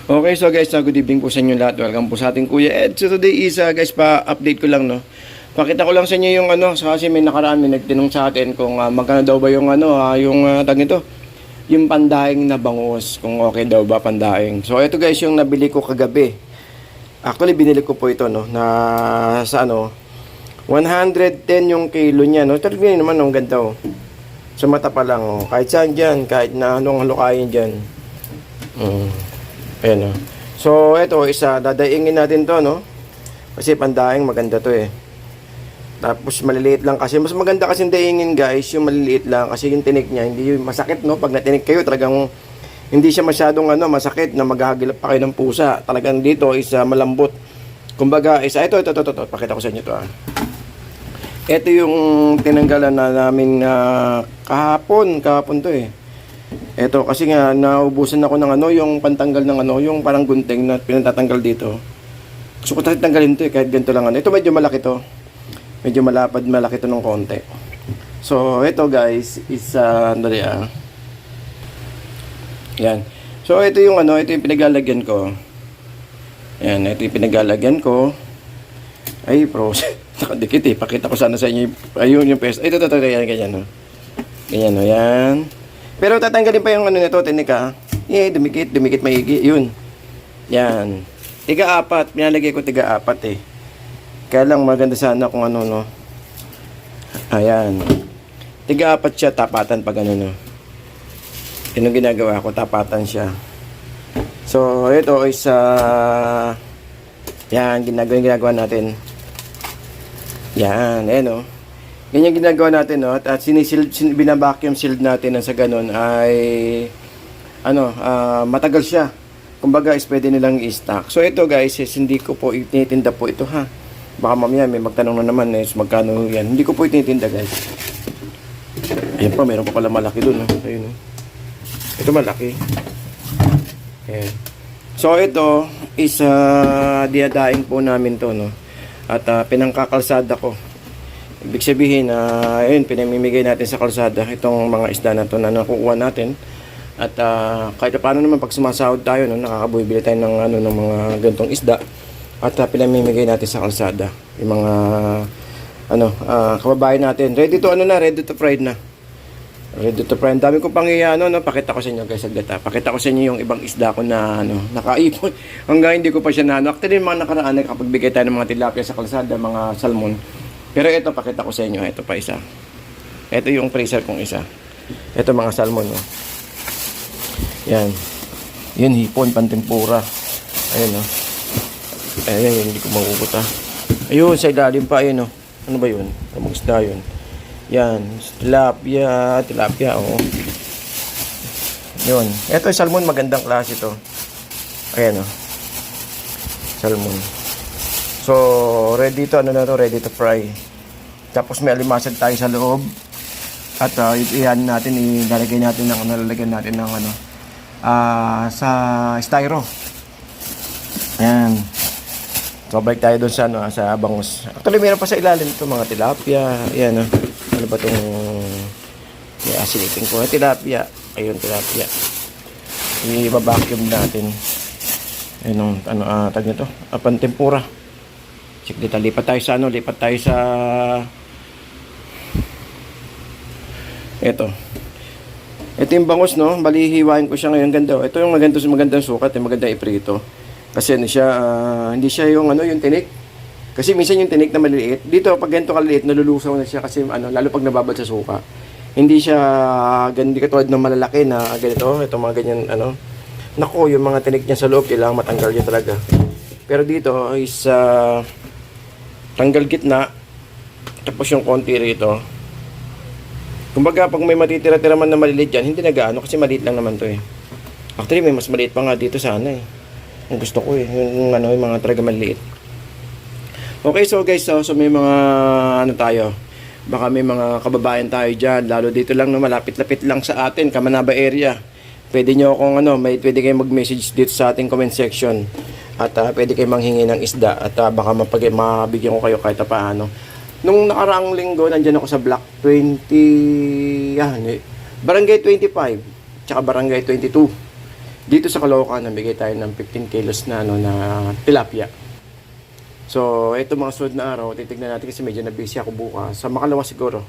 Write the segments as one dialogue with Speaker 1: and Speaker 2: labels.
Speaker 1: Okay, so guys, good evening po sa inyo lahat. Welcome po sa ating Kuya Ed. So today is, guys, pa-update ko lang, no. Pakita ko lang sa inyo yung kasi may nakaraan, may nagtinong sa atin kung magkano daw ba yung tag nito, yung pandaing na bangus, kung okay daw ba pandaing. So ito guys, yung nabili ko kagabi. Actually, binili ko po ito, no, na sa 110 yung kilo niya, no. Talagang naman, ang ganda, oh. Sa mata pa lang, oh. Kahit saan dyan, kahit na anong halukayin dyan. Ayan, oh. So, ito, dadaingin natin to, no? Kasi pandaing maganda to, eh. Tapos, maliliit lang kasi. Mas maganda kasi daingin, guys, yung maliliit lang. Kasi yung tinik niya, hindi yung masakit, no? Pag natinik kayo, talagang hindi siya masyadong masakit na maghahagilap pa kayo ng pusa. Talagang dito is malambot. Kumbaga, ito. Pakita ko sa inyo to, ah. Ito yung tinanggalan na namin kahapon to, eh. Ito kasi nga naubusan ako ng yung pantanggal ng yung parang gunting na pinatatanggal dito. Gusto ko tanggalin to, eh, kahit ganito lang Ito medyo malaki to. Medyo malaki to ng konti. So ito guys is Yan. So ito yung ito yung pinaglalagyan ko. Yan, ito yung pinaglalagyan ko. Ay, pros. Nakadikit, eh. Pakita ko sana sa inyo. Ayun yung pest. Ito, ganyan, no. Ganyan, no. Yan. Pero tatanggalin pa yung nito, tinika. Dumikit maigi. Yun. Yan. Tiga-4. Pinalagay ko tiga-4, eh. Kaya lang maganda sana kung no. Ayan. Tiga-4 siya, tapatan pag no. Yun yung ginagawa ko, tapatan siya. So, ito is yan, ginagawa natin. Yan, no. Ganyan ginagawa natin, no. At binabacuum sealed natin na sa ganun ay matagal siya. Kumbaga is pwede nilang i-stock. So ito guys, hindi ko po ititinda po ito, ha. Baka mamaya may magtanong na naman magkano yan. Hindi ko po ititinda, guys. Ayun pa, meron pa pala malaki doon, no. Ayun, no. Ito malaki. Ayan. So ito is diadaing po namin to, no. At pinangkakalsada ko. Ibig sabihin ayun, pinamimigay natin sa kalsada itong mga isda na to na nakukuha natin. At kahit paano naman pag sumasahod tayo, no, nakakabibili tayo ng ng mga ganitong isda. At pinamimigay natin sa kalsada yung mga kababayan natin. Ready to fry na. Ready to fry. Ang dami ko pang pakita ko sa inyo, guys, saglit. Pakita ko sa inyo yung ibang isda ko na nakaipon. Hanggang hindi ko pa siya Actually, mga nakaraan nakapagbigay tayo ng mga tilapia sa kalsada, mga salmon. Pero ito, pakita ko sa inyo. Ito pa isa. Ito yung freezer kong isa. Ito mga salmon, no. Yan. Yun, hipon, pantempura. Ayun, no. Ayun, hindi ko makukuta. Ayun, sa ilalim pa, ayun, no. Ano ba yun? Ang isda yun. Yan, tilapia, oo. Yun. Ito yung salmon, magandang klase ito. Ayan, oh. Salmon. So, ready to, ready to fry. Tapos may alimasag tayo sa loob. At iyan natin, ilalagay natin nalalagyan natin ng sa styro. Ayan. So, balik tayo doon sa bangus. Actually, meron pa sa ilalim ito, mga tilapia. Ayan, oh. Ano ba itong asilipin ko? Tilapia. Ayun, tilapia. I-vacuum natin. Ayun, tag nito? Pantempura. Check dito. Lipat tayo sa ito. Ito yung bangus, no? Bali, hiwain ko siya ngayon. Ganda. Ito yung magandang sukat. Magandang iprito. Kasi hindi siya yung yung tinik. Kasi minsan yung tinik na maliliit, dito pag ganito kaliit, nalulusaw na siya kasi lalo pag nababad sa suka. Hindi siya ganito katulad ng malalaki na ganito, ito mga ganyan Nako, yung mga tinik niya sa loob kailangan matanggal niya talaga. Pero dito is tanggal gitna, tapos yung konti rito. Kumbaga pag may matitira-tira man na maliliit dyan, hindi nagaano kasi maliit lang naman to, eh. Actually may mas maliit pa nga dito sana, eh. Ang gusto ko, eh, yung yung mga talaga maliit. Okay, so guys, so may mga tayo. Baka may mga kababayan tayo dyan, lalo dito lang malapit-lapit lang sa atin, Kamanaba area. Pwede nyo akong pwede kayo mag-message dito sa ating comment section. At pwede kayo manghingi ng isda at baka mabigyan ko kayo kahit paano. Nung nakaraang linggo, nandiyan ako sa block 20, Barangay 25, tsaka Barangay 22. Dito sa Caloocan, nabigay tayo ng 15 kilos na, ano, na tilapia. So, ito mga sunod na araw, titignan natin kasi medyo na busy ako bukas. Sa Makalawa siguro.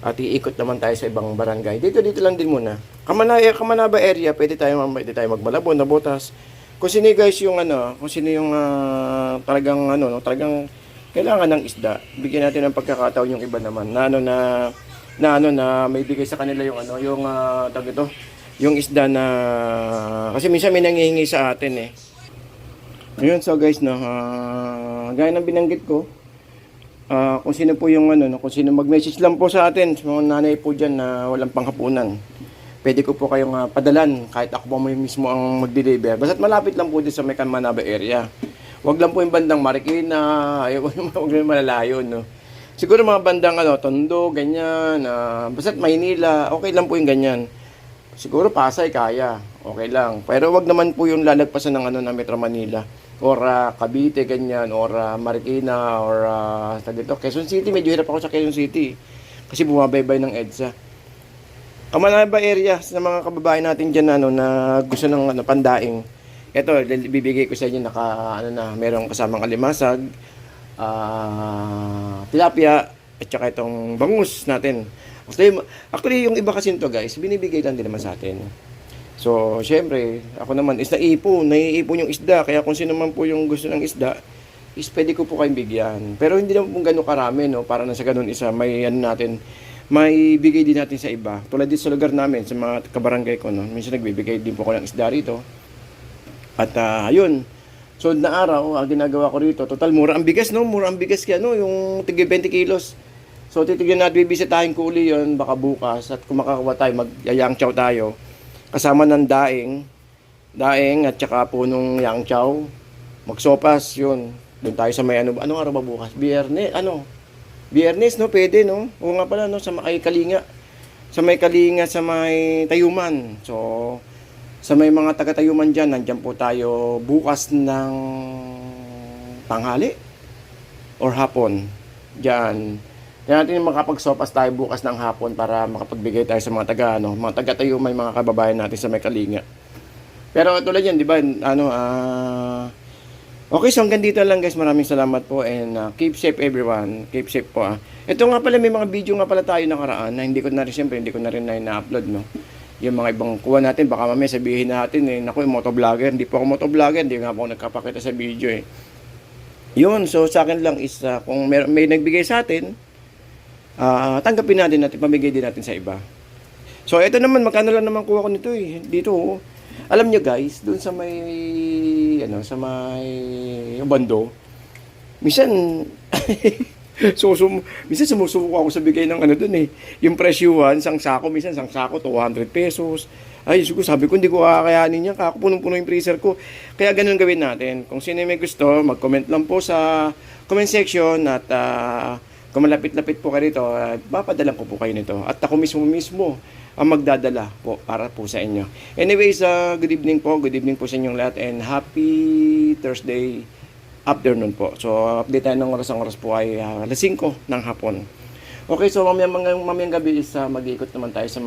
Speaker 1: At iikot naman tayo sa ibang barangay. Dito lang din muna. Kamanaba area, pwede tayo magmalabon, nabotas. Kung sino guys yung ano, kung sino yung talagang ano, no, talagang kailangan ng isda. Bigyan natin ng pagkakataon yung iba naman na na may bigay sa kanila yung ano, yung tawag ito, yung isda na kasi minsan may nanghihingi sa atin eh. Ayun, so guys, no, gaya ng binanggit ko, kung sino po yung ano, no, kung sino mag-message lang po sa atin, sa mga nanay po dyan na walang panghapunan, pwede ko po kayong padalan kahit ako po mismo ang mag-deliver. Basta't malapit lang po din sa may Manaba area. Wag lang po yung bandang Marikina, wag lang malalayo, no. Siguro mga bandang ano, Tondo, ganyan, basta't Maynila, okay lang po yung ganyan. Siguro Pasay kaya, okay lang. Pero wag naman po yung lalagpasan ng ano na Metro Manila or Cavite ganyan or Marikina or dito Quezon City. Medyo hirap ako sa Quezon City kasi bumabaybay ng EDSA. Kamanaba area sa mga kababayan natin diyan ano, na gusto ng ano, pandaing. Ito, bibigay ko sa inyo merong kasamang alimasag, tilapia at saka itong bangus natin. Actually, yung iba kasi nito guys, binibigay lang din naman sa atin. So, syempre, ako naman is naiipon yung isda. Kaya kung sino man po yung gusto ng isda, is pwede ko po kayong bigyan. Pero hindi naman po gano'ng karami, no? Para na sa ganun isa, may bigay din natin sa iba. Tulad dito sa lugar namin, sa mga kabarangay ko, no? Minsan nagbibigay din po ko ng isda rito. At ayun, so na araw, ginagawa ko rito, total mura ang bigas, no? Mura ang bigas kaya, no? Yung tig 20 kilos. So, titignan natin, bibisitahin ko uli yun, baka bukas. At kung makakawa tayo, mag-yang chow tayo. Kasama ng daing at saka punong yang chow. Magsopas, yun. Doon tayo sa may anong araw ba bukas? Biyernes, no? Pwede, no? Oo nga pala, no? Sa may Kalinga. Sa may Tayuman. So, sa may mga taga-Tayuman dyan, nandyan po tayo bukas ng tanghali or hapon. Diyan. Kaya natin makapagsopas tayo bukas ng hapon para makapagbigay tayo sa mga taga-tayo may mga kababayan natin sa may Kalinga. Pero tulad yan, di ba, okay, so hanggang dito lang guys, maraming salamat po and keep safe everyone, keep safe po Ito nga pala, may mga video nga pala tayo nakaraan na hindi ko na rin na-upload, no. Yung mga ibang kuha natin, baka mamaya sabihin natin naku, yung motovlogger, hindi po ako motovlogger, hindi nga po ako nagkapakita sa video Yun, so sa akin lang is kung may nagbigay sa atin, tanggapin natin pamigay din natin sa iba. So ito naman, magkano lang naman kuha ko nito dito. Alam nyo guys, doon sa may bando, minsan minsan sumusuko ako sa bigay ng doon yung presyuhan, isang sako 200 pesos. Ay, sabi ko, hindi ko kakayanin yan. Punong-puno yung freezer ko. Kaya ganun gawin natin. Kung sino may gusto, mag-comment lang po sa comment section at kung malapit-lapit po kayo rito, papadalan ko po kayo nito. At ako mismo ang magdadala po para po sa inyo. Anyways, good evening po sa inyong lahat and happy Thursday afternoon po. So, update tayo ng oras po ay alas 5 ng hapon. Okay, so mamayang gabi is mag-iikot naman tayo sa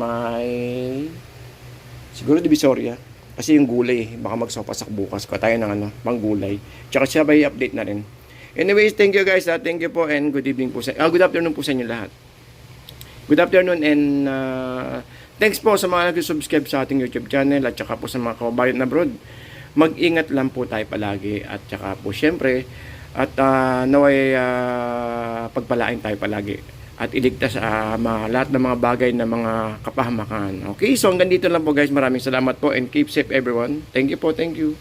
Speaker 1: siguro Divisoria. Kasi yung gulay, baka magsopasak bukas ko tayo ng panggulay. Tsaka sabay update na rin. Anyways, thank you guys. Thank you po and good evening po good afternoon po sa inyo lahat. Good afternoon and thanks po sa mga nag-subscribe sa ating YouTube channel at saka po sa mga kababayan abroad. Mag-ingat lang po tayo palagi at saka po syempre at naway pagpalain tayo palagi at iligtas lahat ng mga bagay na mga kapahamakan. Okay, so hanggang dito lang po guys. Maraming salamat po and keep safe everyone. Thank you po, thank you.